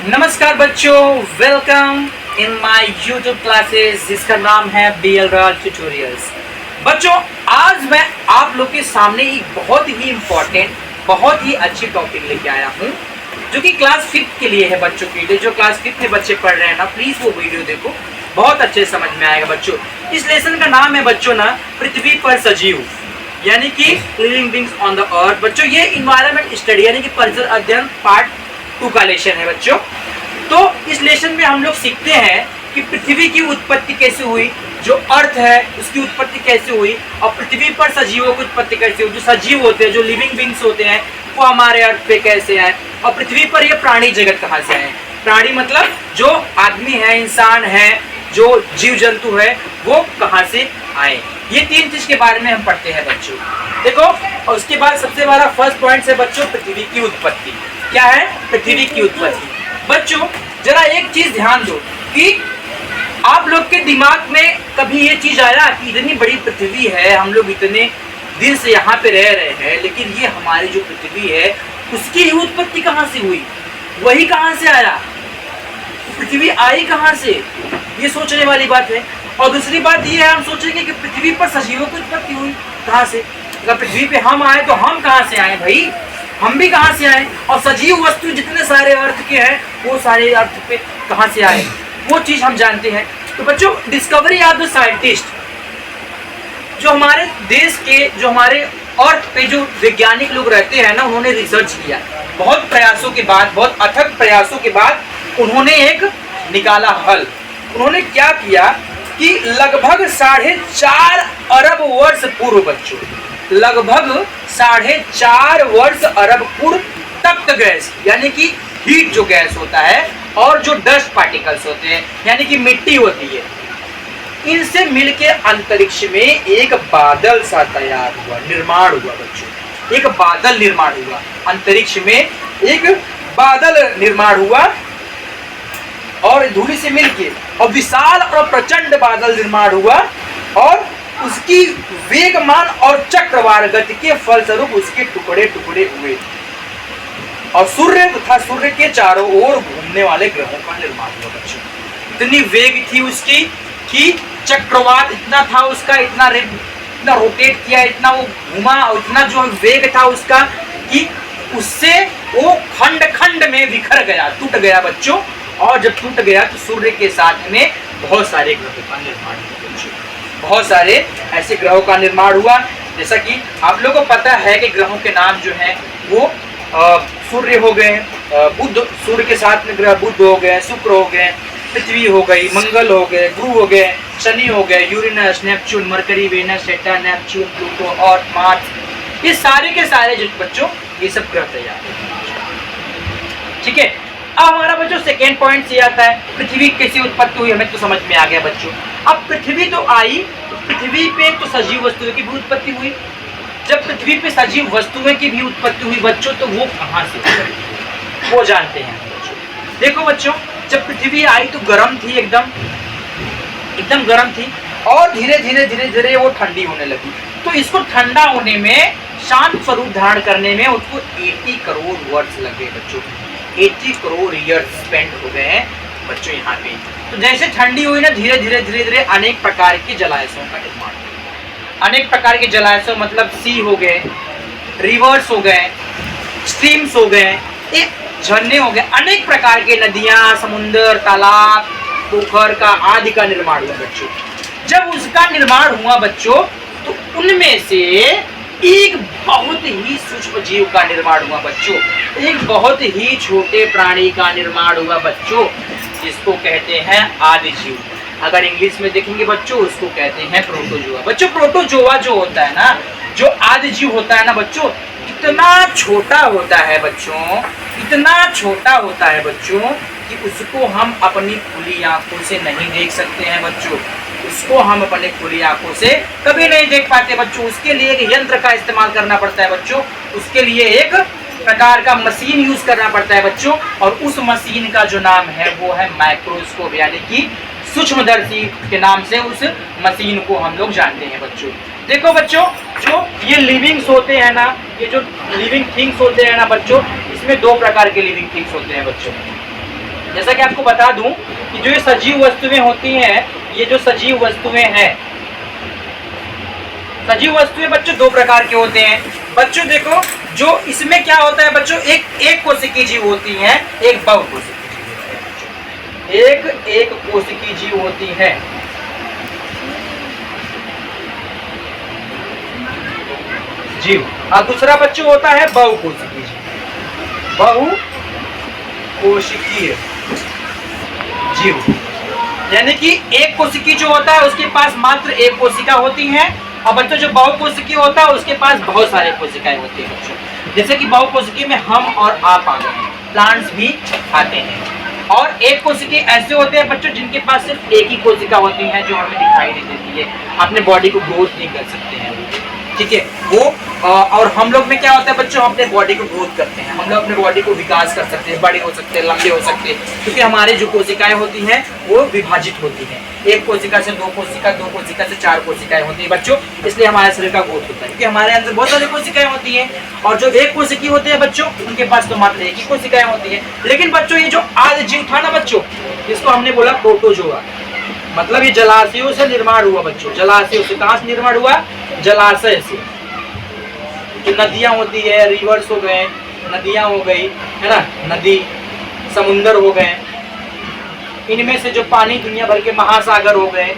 नमस्कार बच्चों, welcome in my YouTube classes जिसका नाम है BL राज ट्यूटोरियल्स। बच्चों, आज मैं आप लोग के सामने एक बहुत ही इम्पोर्टेंट, बहुत ही अच्छी टॉपिक लेके आया हूँ जो कि क्लास 5 के लिए है बच्चों के लिए। जो क्लास 5 में बच्चे पढ़ रहे हैं ना, प्लीज़ वो वीडियो देखो, बहुत अच्छे समझ में आएगा बच्चों। इस लेसन का नाम है बच्चों ना, पृथ्वी पर सजीव, यानी कि living beings on the earth. बच्चों, ये इन्वायरमेंट स्टडी यानी कि परिसर अध्ययन पार्ट 2 का लेसन है बच्चों। तो इस लेसन में हम लोग सीखते हैं कि पृथ्वी की उत्पत्ति कैसे हुई, जो अर्थ है उसकी उत्पत्ति कैसे हुई, और पृथ्वी पर सजीवों की उत्पत्ति कैसे हुई। जो सजीव होते हैं, जो लिविंग बीइंग्स होते हैं, वो हमारे अर्थ पे कैसे आए, और पृथ्वी पर ये प्राणी जगत कहाँ से आए। प्राणी मतलब जो आदमी है, इंसान है, जो जीव जंतु है, वो कहाँ से आए। ये 3 चीज के बारे में हम पढ़ते हैं बच्चों। देखो, और उसके बाद सबसे बड़ा फर्स्ट पॉइंट है बच्चों, पृथ्वी की उत्पत्ति। क्या है? पृथ्वी की उत्पत्ति। बच्चों, जरा एक चीज ध्यान दो कि आप लोग के दिमाग में कभी ये चीज आया कि इतनी बड़ी पृथ्वी है, हम लोग इतने दिन से यहाँ पे रह रहे हैं, लेकिन ये हमारी जो पृथ्वी है उसकी उत्पत्ति कहाँ से हुई, वही कहाँ से आया, पृथ्वी आई कहाँ से, ये सोचने वाली बात है। और दूसरी बात ये है, हम सोचेंगे कि पृथ्वी पर सजीवों की उत्पत्ति हुई कहाँ से। अगर पृथ्वी पे हम आए तो हम कहाँ से आए भाई, हम भी कहाँ से आए, और सजीव वस्तु जितने सारे अर्थ के हैं वो सारे अर्थ पे कहाँ से आए, वो चीज हम जानते हैं। तो बच्चों, डिस्कवरी ऑफ द साइंटिस्ट, जो हमारे देश के, जो हमारे अर्थ पे जो वैज्ञानिक लोग रहते हैं ना, उन्होंने रिसर्च किया, बहुत प्रयासों के बाद, बहुत अथक प्रयासों के बाद उन्होंने एक निकाला हल। उन्होंने क्या किया कि लगभग 4.5 अरब वर्ष पूर्व बच्चों, लगभग 4.5 वर्ष अरब पूर्व तप्त गैस यानी कि हीट जो गैस होता है, और जो डस्ट पार्टिकल्स होते हैं यानी कि मिट्टी होती है, इनसे मिलके अंतरिक्ष में एक बादल सा तैयार हुआ, निर्माण हुआ बच्चों। एक बादल निर्माण हुआ, अंतरिक्ष में एक बादल निर्माण हुआ, और धूलि से मिलके और विशाल और प्रचंड बादल निर्माण हुआ, और उसकी वेगमान और चक्रवार गति के फलस्वरूप उसके टुकड़े टुकड़े हुए, और सूर्य तथा सूर्य के चारों ओर घूमने वाले ग्रहों का निर्माण हुआ बच्चों। इतनी वेग थी उसकी कि चक्रवात इतना था उसका, इतना रोटेट किया, इतना वो घूमा, और इतना जो वेग था उसका कि उससे वो खंड खंड में बिखर गया, टूट गया बच्चों। और जब टूट गया तो सूर्य के साथ में बहुत सारे ग्रहों का निर्माण हुआ बच्चों। बहुत सारे ऐसे ग्रहों का निर्माण हुआ। जैसा कि आप लोगों को पता है कि ग्रहों के नाम जो हैं वो सूर्य हो गए, बुध, सूर्य के साथ में ग्रह बुध हो गए, शुक्र हो गए, पृथ्वी हो गई, मंगल हो गए, गुरु हो गए, शनि हो गए, Uranus, Neptune, Mercury, Venus, Saturn, Neptune, Pluto और मार्स। ये सारे के सारे जो बच्चों, ये सब ग्रह तैयार है। ठीक है, अब हमारा बच्चों सेकेंड पॉइंट से आता है, पृथ्वी कैसी उत्पत्ति हुई, हमें तो समझ में आ गया बच्चों। अब पृथ्वी तो आई, तो पृथ्वी पे तो सजीव वस्तुओं की भी उत्पत्ति हुई। जब पृथ्वी पे सजीव वस्तुओं की भी उत्पत्ति हुई बच्चों, तो वो कहाँ से हुई, वो जानते हैं बच्चों। देखो बच्चों, जब पृथ्वी आई तो गर्म थी, एकदम गर्म थी, और धीरे धीरे धीरे धीरे वो ठंडी होने लगी। तो इसको ठंडा होने में, शांत स्वरूप धारण करने में उसको 80 करोड़ वर्ष लगे बच्चों। 80 करोड़ ईयर स्पेंड हो गए हैं बच्चों यहाँ पे। तो जैसे ठंडी हुई ना, धीरे धीरे धीरे धीरे अनेक प्रकार के जलाशयों का निर्माण हुआ। अनेक प्रकार के जलाशय मतलब सी हो गए, रिवर्स हो गए, स्ट्रीम्स हो गए, एक झरने हो गए, अनेक प्रकार के नदियाँ, समुद्र, तालाब, पोखर का आदि का निर्माण हुआ बच्चों। जब उसका निर्माण हुआ बच्चों, तो उनमें से एक बहुत ही सूक्ष्म जीव का निर्माण हुआ बच्चों, एक बहुत ही छोटे प्राणी का निर्माण हुआ बच्चों, जिसको कहते हैं आदि जीव। अगर इंग्लिश में देखेंगे बच्चों, उसको कहते हैं प्रोटोजोआ। बच्चों, प्रोटोजोआ जो होता है ना, जो आदि जीव होता है ना बच्चों, इतना छोटा होता है बच्चों, इतना छोटा होता है बच्चों कि उसको हम अपनी खुली आंखों से नहीं देख सकते हैं बच्चों। उसको हम अपने खुली आंखों से कभी नहीं देख पाते बच्चों। उसके लिए एक यंत्र का इस्तेमाल करना पड़ता है बच्चों, उसके लिए एक प्रकार का मशीन यूज करना पड़ता है बच्चों, और उस मशीन का जो नाम है वो है माइक्रोस्कोप, यानी कि सूक्ष्मदर्शी के नाम से उस मशीन को हम लोग जानते हैं बच्चों। देखो बच्चों, जो ये लिविंग्स होते हैं ना, ये जो लिविंग थिंग्स होते हैं ना बच्चों, इसमें 2 प्रकार के लिविंग थिंग्स होते हैं बच्चों। जैसा कि आपको बता दूं कि जो ये सजीव वस्तुएं होती हैं, ये जो सजीव वस्तुएं हैं, सजीव वस्तुएं बच्चों दो प्रकार के होते हैं। बच्चों देखो, जो इसमें क्या होता है बच्चों, एक कोशिकीय जीव होती हैं, एक बहुकोशिकीय जीव होती है। एक कोशिकीय जीव होती है, जीव, और दूसरा बच्चों होता है बहुकोशिकीय जीव। बहुकोशिकीय जीव यानी कि एक कोशिकीय जो होता है उसके पास मात्र एक कोशिका होती है, और बच्चों जो बहुकोशिकीय होता है उसके पास बहुत सारे कोशिकाएं होती है बच्चों। जैसे कि बहुकोशिकीय में हम और आप आ गए, प्लांट्स भी आते हैं। और एक कोशिकीय ऐसे होते हैं बच्चों जिनके पास सिर्फ एक ही कोशिका होती है जो हमें दिखाई नहीं देती है, अपने बॉडी को ग्रोथ नहीं कर सकते हैं, ठीक है वो। और हम लोग में क्या होता है बच्चों, हम अपने बॉडी को ग्रोथ करते हैं, हम लोग अपने बॉडी को विकास कर सकते हैं, बड़े हो सकते हैं, लंबे हो सकते हैं, क्योंकि हमारी जो कोशिकाएं होती हैं वो विभाजित होती हैं। एक कोशिका से दो कोशिका से चार कोशिकाएं होती हैं बच्चों, इसलिए हमारे शरीर का ग्रोथ होता है, क्योंकि हमारे अंदर बहुत सारी कोशिकाएं होती हैं। और जो एक कोशिकीय होते हैं बच्चों, उनके पास तो मात्र एक ही कोशिकाएं होती है। लेकिन बच्चों ये जो आदि जीव था ना बच्चों, इसको हमने बोला प्रोटोजोआ, मतलब ये जलाशयों से निर्माण हुआ बच्चों। जलाशयों से, कहाँ से निर्माण हुआ, जलाशय से। जो नदियां होती है, रिवर्स हो गए, नदियां हो गई है ना, नदी, समुंदर हो गए, इनमें से जो पानी दुनिया भर के महासागर हो गए,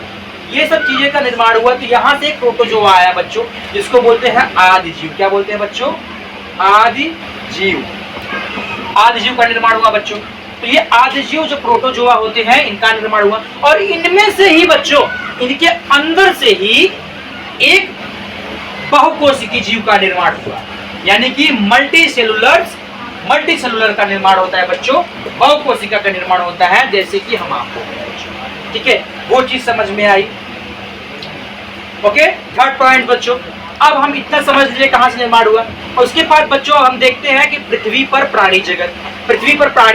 ये सब चीजें का निर्माण हुआ। तो यहाँ से एक प्रोटोजोआ आया बच्चों, जिसको बोलते हैं आदि जीव। क्या बोलते हैं बच्चों, आदि जीव। आदि जीव का निर्माण हुआ बच्चों। तो ये आदि जीव जो प्रोटोजोआ होते हैं, इनका निर्माण हुआ, और इनमें से ही बच्चों, इनके अंदर से ही एक बहुकोशिकीय जीव का निर्माण हुआ, यानी कि मल्टी सेलुलर का निर्माण होता है बच्चों। बहुकोशिका का निर्माण होता है, जैसे कि हम आपको, ठीक है, वो चीज समझ में आई। ओके, थर्ड पॉइंट बच्चों, अब हम इतना समझ लीजिए कहां से निर्माण हुआ। और उसके बाद बच्चों हम देखते हैं कि पृथ्वी पर प्राणी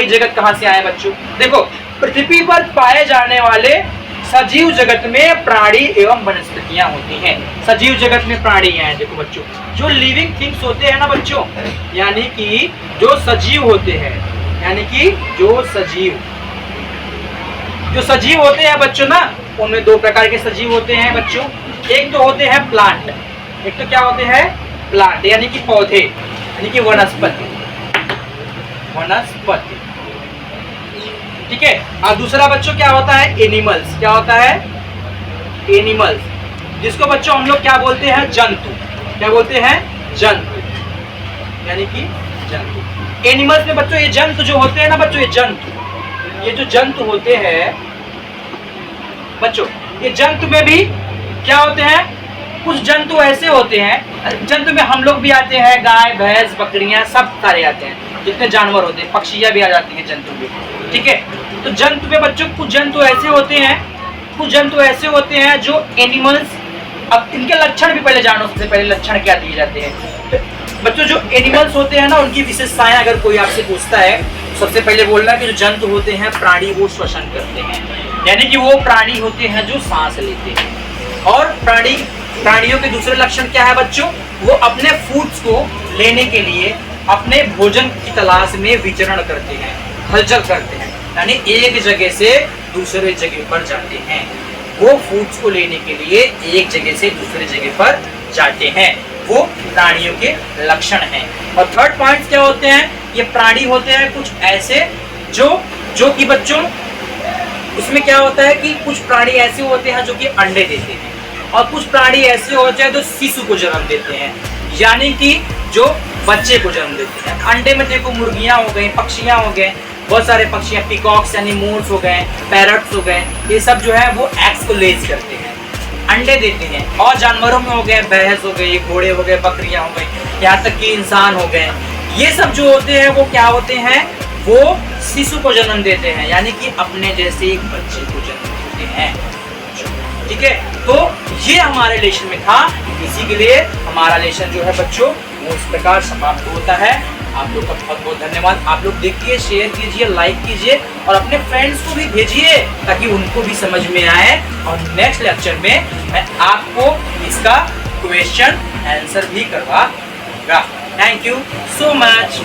जगत कहां से आया बच्चों। देखो, पृथ्वी पर पाए जाने वाले सजीव जगत में प्राणी एवं वनस्पतियां होती हैं। सजीव जगत में प्राणी हैं, देखो बच्चों, जो लिविंग थिंग्स होते हैं ना बच्चों, यानी कि जो सजीव होते हैं, यानी कि जो सजीव होते हैं बच्चों ना, उनमें दो प्रकार के सजीव होते हैं बच्चों। एक तो होते हैं प्लांट, एक तो क्या होते हैं, प्लांट यानी कि पौधे, यानी कि वनस्पति, ठीक है। और दूसरा बच्चों क्या होता है, एनिमल्स। क्या होता है, एनिमल्स, जिसको बच्चों हम लोग क्या बोलते हैं, जंतु। क्या बोलते हैं, जंतु, यानी कि जंतु। एनिमल्स में बच्चों ये जंतु जो होते हैं ना बच्चों, ये जो जंतु होते हैं बच्चों, ये जंतु में भी क्या होते हैं, कुछ जंतु ऐसे होते हैं, जंतु में हम लोग भी आते हैं, गाय भैंस बकरियां सब सारे आते हैं, जितने जानवर होते हैं, पक्षियां भी आ जाती हैं जंतु में, ठीक है। तो जंतु में बच्चों कुछ जंतु ऐसे होते हैं जो एनिमल्स, अब इनके लक्षण भी पहले जानो, सबसे पहले लक्षण क्या दिए जाते हैं। तो बच्चों जो एनिमल्स होते हैं ना, उनकी विशेषताएं अगर कोई आपसे पूछता है, सबसे पहले बोलना है कि जो जंतु होते हैं प्राणी, वो श्वसन करते हैं, यानी कि वो प्राणी होते हैं जो सांस लेते हैं। और प्राणियों के दूसरे लक्षण क्या है बच्चों, वो अपने फूड्स को लेने के लिए अपने भोजन की तलाश में विचरण करते हैं, हलचल करते हैं, यानी एक जगह से दूसरे जगह पर जाते हैं। वो फूड्स को लेने के लिए एक जगह से दूसरे जगह पर जाते हैं, वो प्राणियों के लक्षण हैं। और थर्ड पॉइंट क्या होते हैं, ये प्राणी होते हैं कुछ ऐसे जो कि बच्चों, उसमें क्या होता है कि कुछ प्राणी ऐसे होते हैं जो कि अंडे देते हैं, और कुछ प्राणी ऐसे होते हैं जो शिशु को जन्म देते हैं, यानी कि जो बच्चे को जन्म देते हैं। अंडे में देखो मुर्गियां हो गई, पक्षियां हो गए, बहुत सारे पक्षियां, पिकॉक्स यानी मोर्स हो गए, पैरट्स हो गए, ये सब जो है वो एग्स को लेज करते हैं, अंडे देते हैं। और जानवरों में हो गए, भैंस हो गई, घोड़े हो गए, बकरियां हो गई, यहाँ तक कि इंसान हो गए, ये सब जो होते हैं वो क्या होते हैं, वो शिशु को जन्म देते हैं, यानी कि अपने जैसे एक बच्चे को जन्म देते हैं, ठीक है। तो ये हमारे लेसन में था, इसी के लिए हमारा लेसन जो है बच्चों वो इस प्रकार समाप्त होता है। आप लोग का बहुत बहुत धन्यवाद। आप लोग देखिए, शेयर कीजिए, लाइक कीजिए और अपने फ्रेंड्स को भी भेजिए ताकि उनको भी समझ में आए। और नेक्स्ट लेक्चर में मैं आपको इसका क्वेश्चन आंसर भी करवा दूंगा। Thank you so much.